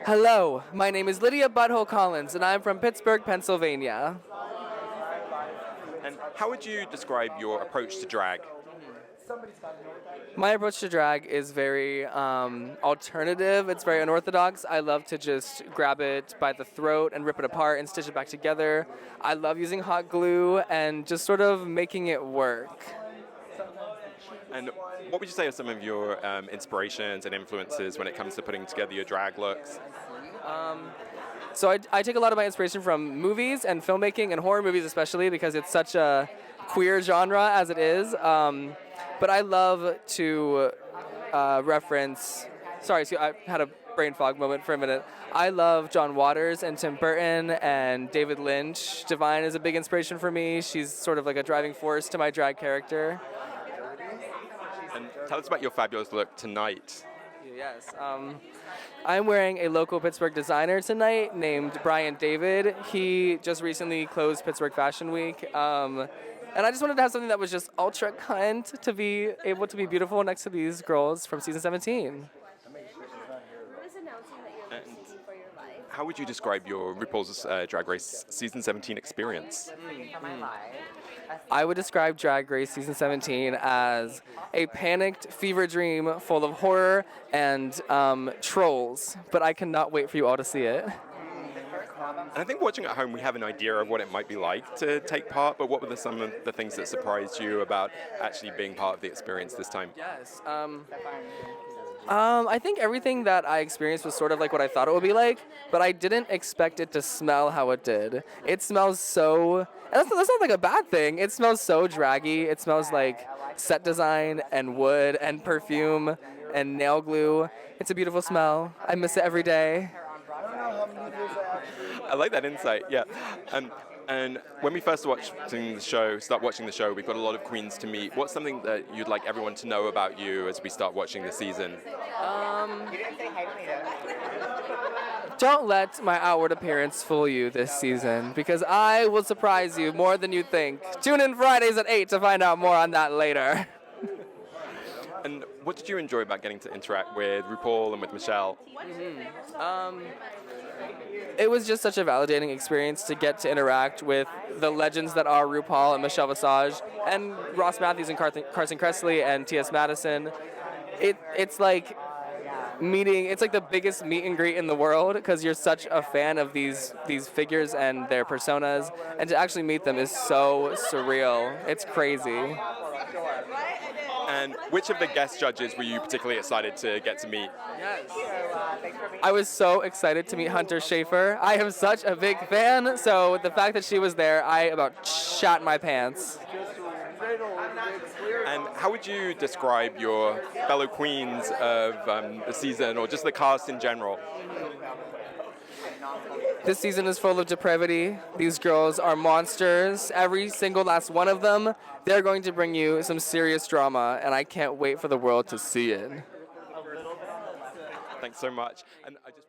Hello, my name is Lydia B Kollins, and I'm from Pittsburgh, Pennsylvania. And how would you describe your approach to drag? My approach to drag is very alternative. It's very unorthodox. I love to just grab it by the throat and rip it apart and stitch it back together. I love using hot glue and just sort of making it work. And what would you say are some of your inspirations and influences when it comes to putting together your drag looks? So I take a lot of my inspiration from movies and filmmaking and horror movies especially because it's such a queer genre as it is. But I love to reference... Sorry, I had a brain fog moment for a minute. I love John Waters and Tim Burton and David Lynch. Divine is a big inspiration for me. She's sort of like a driving force to my drag character. And tell us about your fabulous look tonight. Yes. I'm wearing a local Pittsburgh designer tonight named Brian David. He just recently closed Pittsburgh Fashion Week. And I just wanted to have something that was just ultra kind to be able to be beautiful next to these girls from season 17. How would you describe your RuPaul's Drag Race season 17 experience? I would describe Drag Race season 17 as a panicked fever dream full of horror and trolls, but I cannot wait for you all to see it. And I think watching at home, we have an idea of what it might be like to take part, but what were some of the things that surprised you about actually being part of the experience this time? Yes. I think everything that I experienced was sort of like what I thought it would be like, but I didn't expect it to smell how it did. It smells so... And that's not like a bad thing. It smells so draggy. It smells like set design and wood and perfume and nail glue. It's a beautiful smell. I miss it every day. I like that insight, yeah. And when we first start watching the show, we've got a lot of queens to meet. What's something that you'd like everyone to know about you as we start watching the season? Don't let my outward appearance fool you this season, because I will surprise you more than you think. Tune in Fridays at 8 to find out more on that later. And what did you enjoy about getting to interact with RuPaul and with Michelle? It was just such a validating experience to get to interact with the legends that are RuPaul and Michelle Visage and Ross Matthews and Carson Kressley and T.S. Madison. It's like the biggest meet and greet in the world because you're such a fan of these figures and their personas, and to actually meet them is so surreal. It's crazy. And which of the guest judges were you particularly excited to get to meet? Yes. I was so excited to meet Hunter Schafer. I am such a big fan, so the fact that she was there, I about shat my pants. And how would you describe your fellow queens of the season, or just the cast in general? This season is full of depravity. These girls are monsters. Every single last one of them. They're going to bring you some serious drama, and I can't wait for the world to see it. Thanks so much. And I just